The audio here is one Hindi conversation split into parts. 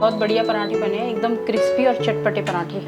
बहुत बढ़िया पराठे बने हैं, एकदम क्रिस्पी और चटपटे पराठे।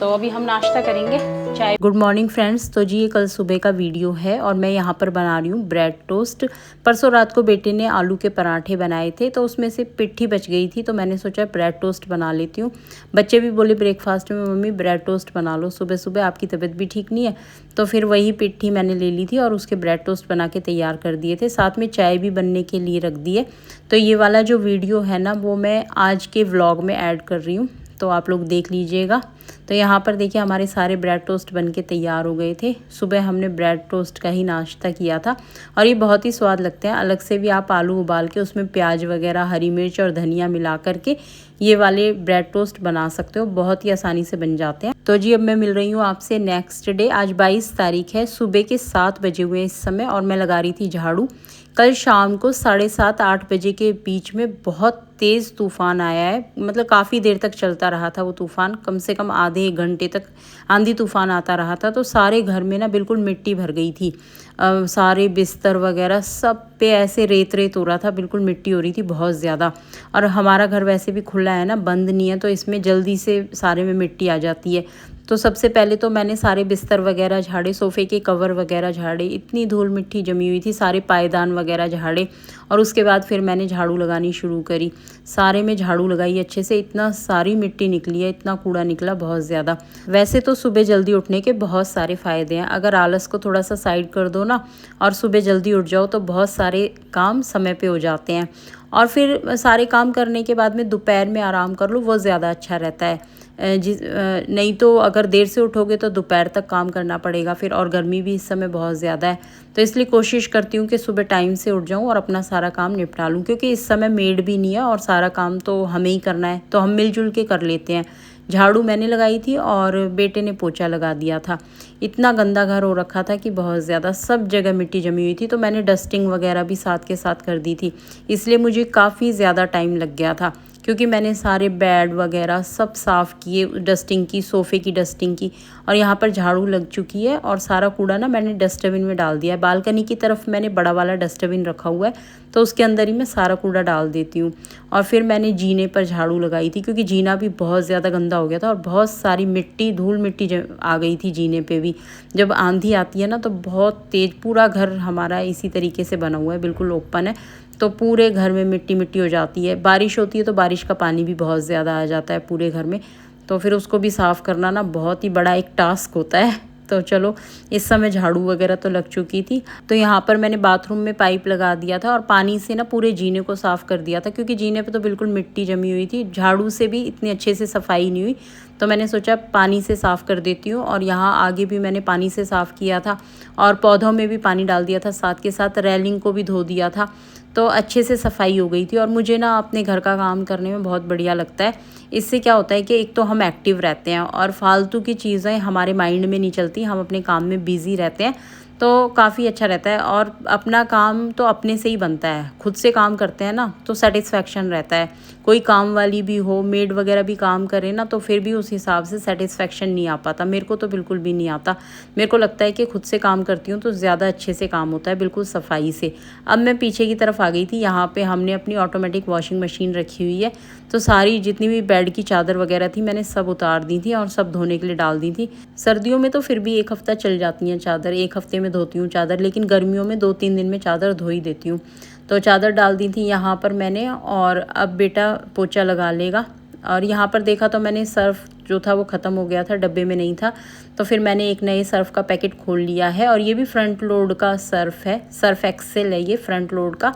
तो अभी हम नाश्ता करेंगे चाय। Good morning friends. तो जी ये कल सुबह का वीडियो है और मैं यहाँ पर बना रही हूँ ब्रेड टोस्ट। परसों रात को बेटे ने आलू के पराठे बनाए थे तो उसमें से पिट्ठी बच गई थी, तो मैंने सोचा ब्रेड टोस्ट बना लेती हूँ। बच्चे भी बोले ब्रेकफास्ट में मम्मी ब्रेड टोस्ट बना लो, सुबह सुबह आपकी तबीयत भी ठीक नहीं है। तो फिर वही पिट्ठी मैंने ले ली थी और उसके ब्रेड टोस्ट बना के तैयार कर दिए थे, साथ में चाय भी बनने के लिए रख दी है। तो ये वाला जो वीडियो है ना वो मैं आज के व्लॉग में ऐड कर रही हूँ, तो आप लोग देख लीजिएगा। तो यहाँ पर देखिए हमारे सारे ब्रेड टोस्ट बन के तैयार हो गए थे। सुबह हमने ब्रेड टोस्ट का ही नाश्ता किया था और ये बहुत ही स्वाद लगते हैं। अलग से भी आप आलू उबाल के उसमें प्याज वगैरह, हरी मिर्च और धनिया मिला करके ये वाले ब्रेड टोस्ट बना सकते हो, बहुत ही आसानी से बन जाते हैं। तो जी अब मैं मिल रही हूँ आपसे नेक्स्ट डे। आज 22 तारीख है, सुबह के 7 बजे हुए इस समय और मैं लगा रही थी झाड़ू। कल शाम को 7:30-8 बजे के बीच में बहुत तेज़ तूफ़ान आया है, मतलब काफ़ी देर तक चलता रहा था वो तूफ़ान, कम से कम आधे 1 घंटे तक आंधी तूफ़ान आता रहा था। तो सारे घर में ना बिल्कुल मिट्टी भर गई थी, सारे बिस्तर वगैरह सब पे ऐसे रेत रेत हो रहा था, बिल्कुल मिट्टी हो रही थी बहुत ज़्यादा। और हमारा घर वैसे भी खुला है ना, बंद नहीं है, तो इसमें जल्दी से सारे में मिट्टी आ जाती है। तो सबसे पहले तो मैंने सारे बिस्तर वगैरह झाड़े, सोफ़े के कवर वगैरह झाड़े, इतनी धूल मिट्टी जमी हुई थी, सारे पायदान वगैरह झाड़े। और उसके बाद फिर मैंने झाड़ू लगानी शुरू करी, सारे में झाड़ू लगाई अच्छे से। इतना सारी मिट्टी निकली है, इतना कूड़ा निकला बहुत ज़्यादा। वैसे तो सुबह जल्दी उठने के बहुत सारे फ़ायदे हैं, अगर आलस को थोड़ा सा साइड कर दो ना और सुबह जल्दी उठ जाओ तो बहुत सारे काम समय पे हो जाते हैं। और फिर सारे काम करने के बाद में दोपहर में आराम कर लो, वो ज़्यादा अच्छा रहता है। नहीं तो अगर देर से उठोगे तो दोपहर तक काम करना पड़ेगा फिर, और गर्मी भी इस समय बहुत ज़्यादा है। तो इसलिए कोशिश करती हूँ कि सुबह टाइम से उठ जाऊँ और अपना सारा काम निपटा लूँ, क्योंकि इस समय मेड भी नहीं है और सारा काम तो हमें ही करना है, तो हम मिलजुल के कर लेते हैं। झाड़ू मैंने लगाई थी और बेटे ने पोछा लगा दिया था। इतना गंदा घर हो रखा था कि बहुत ज़्यादा सब जगह मिट्टी जमी हुई थी, तो मैंने डस्टिंग वगैरह भी साथ के साथ कर दी थी। इसलिए मुझे काफ़ी ज़्यादा टाइम लग गया था, क्योंकि मैंने सारे बेड वगैरह सब साफ़ किए, डस्टिंग की, सोफ़े की डस्टिंग की। और यहाँ पर झाड़ू लग चुकी है और सारा कूड़ा ना मैंने डस्टबिन में डाल दिया है। बालकनी की तरफ मैंने बड़ा वाला डस्टबिन रखा हुआ है, तो उसके अंदर ही मैं सारा कूड़ा डाल देती हूँ। और फिर मैंने जीने पर झाड़ू लगाई थी, क्योंकि जीना भी बहुत ज़्यादा गंदा हो गया था और बहुत सारी मिट्टी, धूल मिट्टी आ गई थी जीने पे भी। जब आंधी आती है ना तो बहुत तेज़, पूरा घर हमारा इसी तरीके से बना हुआ है, बिल्कुल ओपन है, तो पूरे घर में मिट्टी मिट्टी हो जाती है। बारिश होती है तो बारिश का पानी भी बहुत ज़्यादा आ जाता है पूरे घर में, तो फिर उसको भी साफ़ करना ना बहुत ही बड़ा एक टास्क होता है। तो चलो इस समय झाड़ू वगैरह तो लग चुकी थी। तो यहाँ पर मैंने बाथरूम में पाइप लगा दिया था और पानी से ना पूरे जीने को साफ़ कर दिया था, क्योंकि जीने पे तो बिल्कुल मिट्टी जमी हुई थी, झाड़ू से भी इतनी अच्छे से सफाई नहीं हुई। तो मैंने सोचा पानी से साफ़ कर देती हूँ। और यहाँ आगे भी मैंने पानी से साफ़ किया था और पौधों में भी पानी डाल दिया था, साथ के साथ रेलिंग को भी धो दिया था। तो अच्छे से सफाई हो गई थी। और मुझे ना अपने घर का काम करने में बहुत बढ़िया लगता है। इससे क्या होता है कि एक तो हम एक्टिव रहते हैं और फालतू की चीज़ें हमारे माइंड में नहीं चलती, हम अपने काम में बिज़ी रहते हैं, तो काफ़ी अच्छा रहता है। और अपना काम तो अपने से ही बनता है, खुद से काम करते हैं ना तो सेटिस्फेक्शन रहता है। कोई काम वाली भी हो, मेड वगैरह भी काम करे ना, तो फिर भी उस हिसाब से सेटिस्फेक्शन नहीं आ पाता। मेरे को तो बिल्कुल भी नहीं आता। मेरे को लगता है कि खुद से काम करती हूँ तो ज़्यादा अच्छे से काम होता है, बिल्कुल सफाई से। अब मैं पीछे की तरफ आ गई थी, यहाँ पे हमने अपनी ऑटोमेटिक वॉशिंग मशीन रखी हुई है, तो सारी जितनी भी बेड की चादर वगैरह थी मैंने सब उतार दी थी और सब धोने के लिए डाल दी थी। सर्दियों में तो फिर भी 1 हफ़्ता चल जाती हैं चादर, 1 हफ़्ते में धोती हूँ चादर, लेकिन गर्मियों में 2-3 दिन में चादर धो ही देती हूँ। तो चादर डाल दी थी यहाँ पर मैंने, और अब बेटा पोछा लगा लेगा। और यहाँ पर देखा तो मैंने सर्फ़ जो था वो ख़त्म हो गया था, डब्बे में नहीं था, तो फिर मैंने एक नए सर्फ़ का पैकेट खोल लिया है। और ये भी फ्रंट लोड का सर्फ़ है, सर्फ़ एक्सेल है ये फ्रंट लोड का।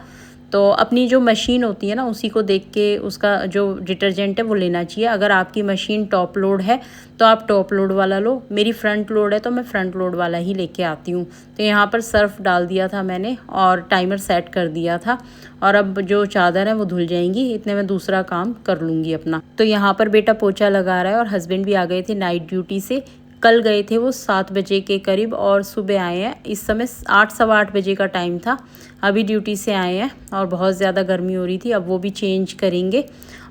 तो अपनी जो मशीन होती है ना उसी को देख के उसका जो डिटर्जेंट है वो लेना चाहिए। अगर आपकी मशीन टॉप लोड है तो आप टॉप लोड वाला लो, मेरी फ्रंट लोड है तो मैं फ्रंट लोड वाला ही लेके आती हूँ। तो यहाँ पर सर्फ डाल दिया था मैंने और टाइमर सेट कर दिया था। और अब जो चादर है वो धुल जाएंगी, इतने में दूसरा काम कर लूँगी अपना। तो यहाँ पर बेटा पोछा लगा रहा है और हस्बैंड भी आ गए थे नाइट ड्यूटी से। कल गए थे वो 7 बजे के करीब और सुबह आए हैं। इस समय 8 सवा 8 बजे का टाइम था, अभी ड्यूटी से आए हैं। और बहुत ज़्यादा गर्मी हो रही थी, अब वो भी चेंज करेंगे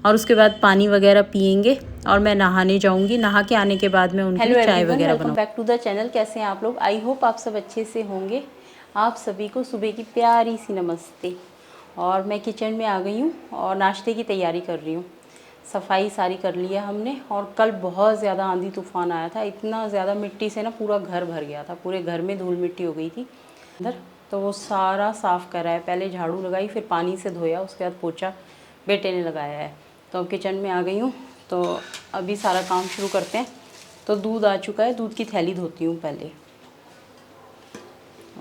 और उसके बाद पानी वगैरह पियेंगे और मैं नहाने जाऊंगी। नहा के आने के बाद मैं उनके लिए चाय वगैरह बनाऊंगी। बैक टू द चैनल, कैसे हैं आप लोग? आई होप आप सब अच्छे से होंगे। आप सभी को सुबह की प्यारी सी नमस्ते। और मैं किचन में आ गई हूँ और नाश्ते की तैयारी कर रही हूँ। सफाई सारी कर ली है हमने। और कल बहुत ज़्यादा आंधी तूफ़ान आया था, इतना ज़्यादा मिट्टी से ना पूरा घर भर गया था, पूरे घर में धूल मिट्टी हो गई थी अंदर। तो वो सारा साफ़ करा है, पहले झाड़ू लगाई, फिर पानी से धोया, उसके बाद पोछा बेटे ने लगाया है। तो अब किचन में आ गई हूँ, तो अभी सारा काम शुरू करते हैं। तो दूध आ चुका है, दूध की थैली धोती हूँ पहले।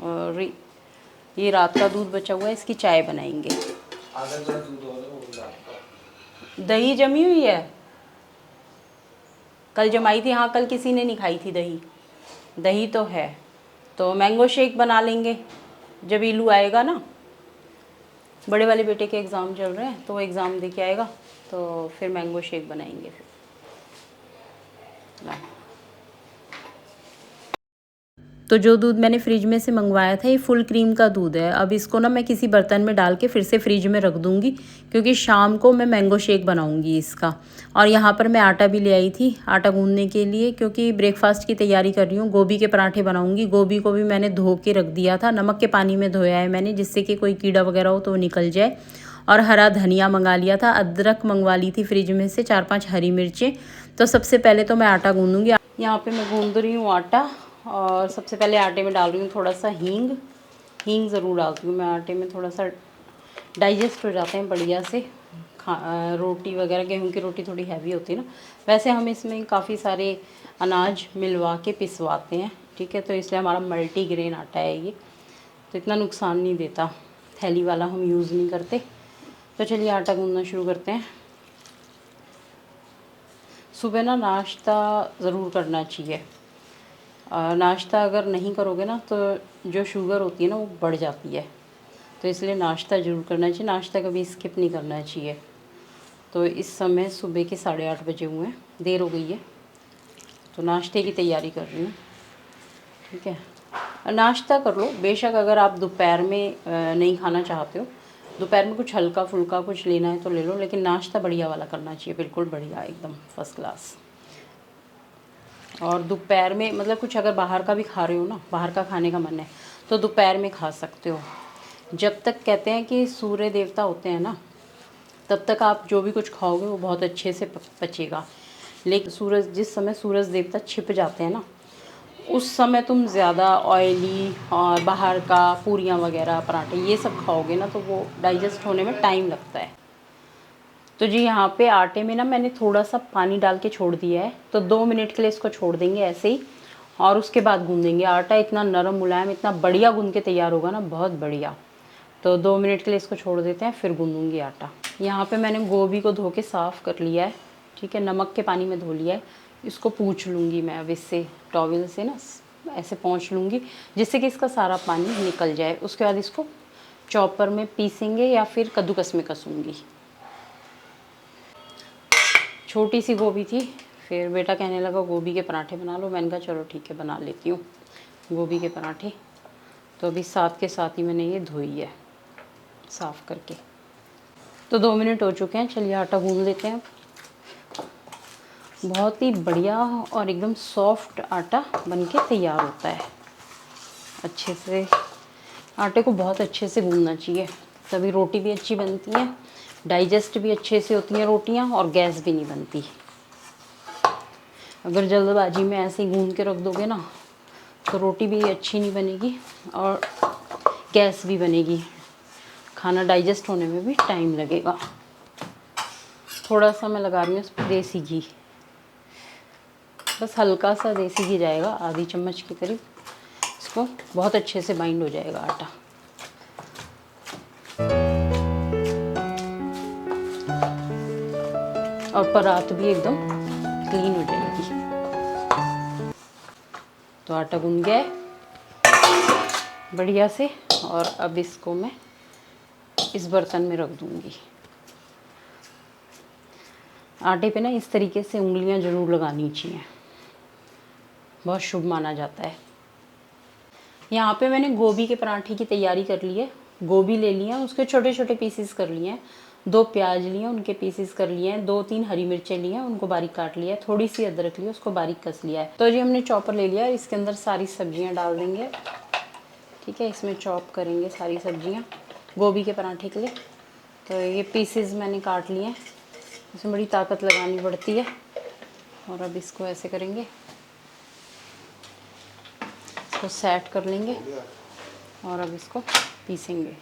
और ये रात का दूध बचा हुआ है, इसकी चाय बनाएंगे। दही जमी हुई है, कल जमाई थी। हाँ, कल किसी ने नहीं खाई थी दही। दही तो है, तो मैंगो शेक बना लेंगे जब इलू आएगा ना। बड़े वाले बेटे के एग्ज़ाम चल रहे हैं, तो वो एग्ज़ाम दे के आएगा, तो फिर मैंगो शेक बनाएंगे। फिर तो जो दूध मैंने फ्रिज में से मंगवाया था, ये फुल क्रीम का दूध है। अब इसको ना मैं किसी बर्तन में डाल के फिर से फ्रिज में रख दूँगी, क्योंकि शाम को मैं मैंगो शेक बनाऊँगी इसका। और यहाँ पर मैं आटा भी ले आई थी, आटा गूँधने के लिए, क्योंकि ब्रेकफास्ट की तैयारी कर रही हूँ। गोभी के पराठे बनाऊँगी। गोभी को भी मैंने धो के रख दिया था, नमक के पानी में धोया है मैंने, जिससे कि कोई कीड़ा वगैरह हो तो वो निकल जाए। और हरा धनिया मंगा लिया था, अदरक मंगवा ली थी फ्रिज में से, 4-5 हरी मिर्चें। तो सबसे पहले तो मैं आटा गूँधूँगी। यहाँ पे मैं गूँध रही हूँ आटा, और सबसे पहले आटे में डाल रही हूँ थोड़ा सा हींग ज़रूर डालती हूँ मैं आटे में, थोड़ा सा डाइजेस्ट हो जाते हैं बढ़िया से। रोटी वगैरह, गेहूं की रोटी थोड़ी हैवी होती है ना। वैसे हम इसमें काफ़ी सारे अनाज मिलवा के पिसवाते हैं, ठीक है, तो इसलिए हमारा मल्टीग्रेन आटा है ये, तो इतना नुकसान नहीं देता। थैली वाला हम यूज़ नहीं करते। तो चलिए आटा गूँधना शुरू करते हैं। सुबह ना नाश्ता ज़रूर करना चाहिए। नाश्ता अगर नहीं करोगे ना, तो जो शुगर होती है ना वो बढ़ जाती है, तो इसलिए नाश्ता ज़रूर करना चाहिए। नाश्ता कभी स्किप नहीं करना चाहिए। तो इस समय सुबह के 8:30 बजे हुए हैं, देर हो गई है, तो नाश्ते की तैयारी कर रही हूँ, ठीक है। नाश्ता कर लो बेशक, अगर आप दोपहर में नहीं खाना चाहते हो, दोपहर में कुछ हल्का फुल्का कुछ लेना है तो ले लो, लेकिन नाश्ता बढ़िया वाला करना चाहिए, बिल्कुल बढ़िया, एकदम फर्स्ट क्लास। और दोपहर में मतलब कुछ अगर बाहर का भी खा रहे हो ना, बाहर का खाने का मन है, तो दोपहर में खा सकते हो। जब तक कहते हैं कि सूर्य देवता होते हैं ना, तब तक आप जो भी कुछ खाओगे वो बहुत अच्छे से पचेगा। लेकिन जिस समय सूरज देवता छिप जाते हैं ना, उस समय तुम ज़्यादा ऑयली और बाहर का पूरियाँ वगैरह, पराठे, ये सब खाओगे ना, तो वो डाइजेस्ट होने में टाइम लगता है। तो जी यहाँ पे आटे में ना मैंने थोड़ा सा पानी डाल के छोड़ दिया है, तो 2 मिनट के लिए इसको छोड़ देंगे ऐसे ही, और उसके बाद गूँधेंगे। आटा इतना नरम मुलायम, इतना बढ़िया गूँध के तैयार होगा ना, बहुत बढ़िया। तो 2 मिनट के लिए इसको छोड़ देते हैं, फिर गूँधूँगी आटा। यहाँ पे मैंने गोभी को धो के साफ़ कर लिया है, ठीक है, नमक के पानी में धो लिया है। इसको पूछ लूँगी मैं अब इससे, टॉवल से ना ऐसे पोंछ लूँगी, जिससे कि इसका सारा पानी निकल जाए। उसके बाद इसको चॉपर में पीसेंगे या फिर कद्दूकस में कसूँगी। छोटी सी गोभी थी, फिर बेटा कहने लगा गोभी के पराठे बना लो। मैंने कहा चलो ठीक है, बना लेती हूँ गोभी के पराठे। तो अभी साथ के साथ ही मैंने ये धोई है साफ़ करके। तो 2 मिनट हो चुके हैं, चलिए आटा गूँध लेते हैं। बहुत ही बढ़िया और एकदम सॉफ्ट आटा बन के तैयार होता है। अच्छे से आटे को बहुत अच्छे से गूँधना चाहिए, तभी रोटी भी अच्छी बनती है, डाइजेस्ट भी अच्छे से होती हैं रोटियां, और गैस भी नहीं बनती। अगर जल्दबाजी में ऐसे ही गूँध के रख दोगे ना, तो रोटी भी अच्छी नहीं बनेगी और गैस भी बनेगी, खाना डाइजेस्ट होने में भी टाइम लगेगा। थोड़ा सा मैं लगा रही हूँ इस पर देसी घी, बस हल्का सा देसी घी जाएगा, आधी चम्मच के करीब। इसको बहुत अच्छे से बाइंड हो जाएगा आटा। और परात भी एकदम क्लीन हो जाएगी। तो आटा गूँध गया है बढ़िया से, और अब इसको मैं इस बर्तन में रख दूँगी। आटे पे ना इस तरीके से उंगलियां ज़रूर लगानी चाहिए, बहुत शुभ माना जाता है। यहाँ पे मैंने गोभी के पराठे की तैयारी कर ली है। गोभी ले लिया, उसके छोटे छोटे पीसेस कर लिए हैं। 2 प्याज लिए, उनके पीसेस कर लिए हैं। 2-3 हरी मिर्चें लिए हैं, उनको बारीक काट लिया है। थोड़ी सी अदरक ली, उसको बारीक कस लिया है। तो जी हमने चॉपर ले लिया, इसके अंदर सारी सब्जियां डाल देंगे, ठीक है। इसमें चॉप करेंगे सारी सब्जियां गोभी के पराठे के लिए। तो ये पीसेस मैंने काट लिए हैं, इसमें बड़ी ताकत लगानी पड़ती है। और अब इसको ऐसे करेंगे, इसको सेट कर लेंगे और अब इसको पीसेंगे।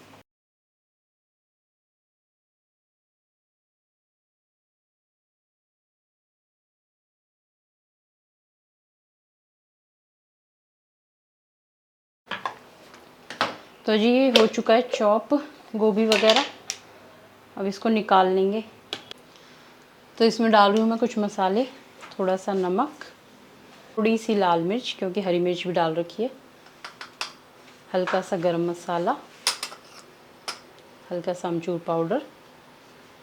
तो जी ये हो चुका है चॉप गोभी वगैरह। अब इसको निकाल लेंगे। तो इसमें डाल रही हूँ मैं कुछ मसाले, थोड़ा सा नमक, थोड़ी सी लाल मिर्च क्योंकि हरी मिर्च भी डाल रखी है, हल्का सा गरम मसाला, हल्का सा अमचूर पाउडर,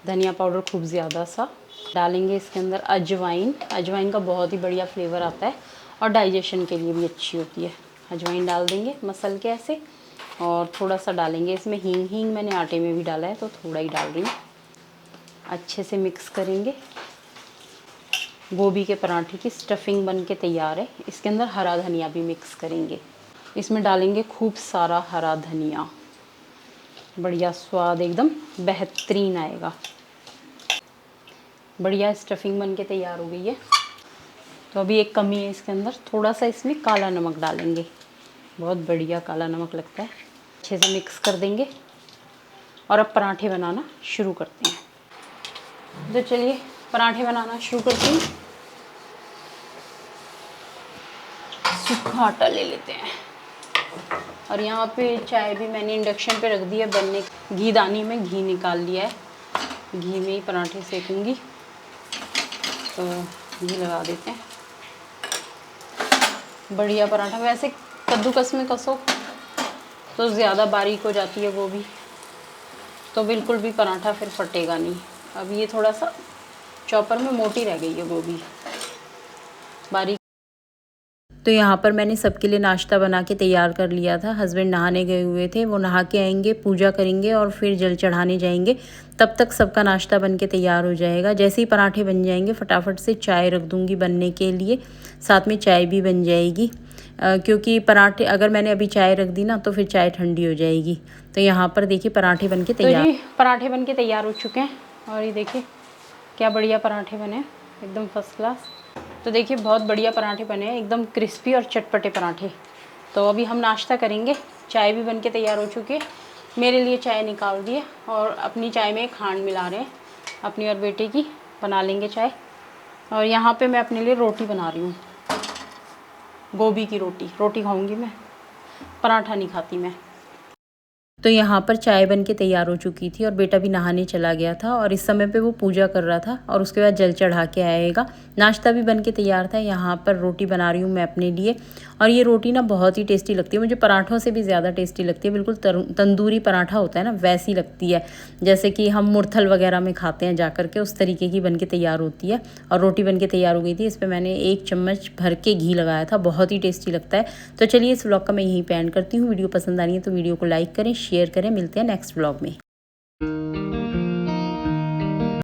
धनिया पाउडर खूब ज़्यादा सा डालेंगे। इसके अंदर अजवाइन, अजवाइन का बहुत ही बढ़िया फ्लेवर आता है और डाइजेशन के लिए भी अच्छी होती है। अजवाइन डाल देंगे मसल के ऐसे। और थोड़ा सा डालेंगे इसमें हींग, हींग मैंने आटे में भी डाला है तो थोड़ा ही डाल रही हूँ। अच्छे से मिक्स करेंगे। गोभी के पराठे की स्टफिंग बन के तैयार है। इसके अंदर हरा धनिया भी मिक्स करेंगे। इसमें डालेंगे खूब सारा हरा धनिया, बढ़िया स्वाद एकदम बेहतरीन आएगा। बढ़िया स्टफिंग बन के तैयार हो गई है। तो अभी एक कमी है इसके अंदर, थोड़ा सा इसमें काला नमक डालेंगे, बहुत बढ़िया काला नमक लगता है। अच्छे से मिक्स कर देंगे और अब पराठे बनाना शुरू करते हैं। तो चलिए पराठे बनाना शुरू करते हैं। सूखा आटा ले लेते हैं और यहाँ पे चाय भी मैंने इंडक्शन पे रख दी है बनने। घी दानी में घी निकाल लिया है, घी में ही पराठे सेकूंगी। तो घी लगा देते हैं। बढ़िया पराठा, वैसे कद्दूकस में कसो तो ज़्यादा बारीक हो जाती है गोभी, तो बिल्कुल भी पराठा फिर फटेगा नहीं। अब ये थोड़ा सा चॉपर में मोटी रह गई है गोभी, बारीक। तो यहाँ पर मैंने सबके लिए नाश्ता बना के तैयार कर लिया था। हस्बैंड नहाने गए हुए थे, वो नहा के आएंगे, पूजा करेंगे और फिर जल चढ़ाने जाएंगे। तब तक सबका नाश्ता बन के तैयार हो जाएगा। जैसे ही पराठे बन जाएंगे फटाफट से चाय रख दूँगी बनने के लिए, साथ में चाय भी बन जाएगी। क्योंकि पराठे अगर मैंने अभी चाय रख दी ना तो फिर चाय ठंडी हो जाएगी। तो यहाँ पर देखिए पराठे बन के तैयार। तो जी पराठे बन के तैयार हो चुके हैं और ये देखिए क्या बढ़िया पराठे बने, एकदम फर्स्ट क्लास। तो देखिए बहुत बढ़िया पराठे बने हैं, एकदम क्रिस्पी और चटपटे पराठे। तो अभी हम नाश्ता करेंगे। चाय भी बन के तैयार हो चुकी है। मेरे लिए चाय निकाल दी है और अपनी चाय में खांड मिला रहे हैं, अपनी और बेटे की बना लेंगे चाय। और यहाँ पे मैं अपने लिए रोटी बना रही हूँ, गोभी की रोटी खाऊंगी मैं, पराठा नहीं खाती मैं। तो यहाँ पर चाय बन के तैयार हो चुकी थी और बेटा भी नहाने चला गया था और इस समय पे वो पूजा कर रहा था और उसके बाद जल चढ़ा के आएगा। नाश्ता भी बन के तैयार था। यहाँ पर रोटी बना रही हूँ मैं अपने लिए और ये रोटी ना बहुत ही टेस्टी लगती है, मुझे पराठों से भी ज़्यादा टेस्टी लगती है। बिल्कुल तंदूरी पराठा होता है ना, वैसी लगती है जैसे कि हम मुरथल वगैरह में खाते हैं जा कर के, उस तरीके की बन के तैयार होती है। और रोटी बन के तैयार हो गई थी। इस पर मैंने 1 चम्मच भर के घी लगाया था, बहुत ही टेस्टी लगता है। तो चलिए इस व्लॉग का मैं यहीं पे एंड करती हूँ। वीडियो पसंद आ रही है तो वीडियो को लाइक करें, शेयर करें। मिलते हैं नेक्स्ट व्लॉग में।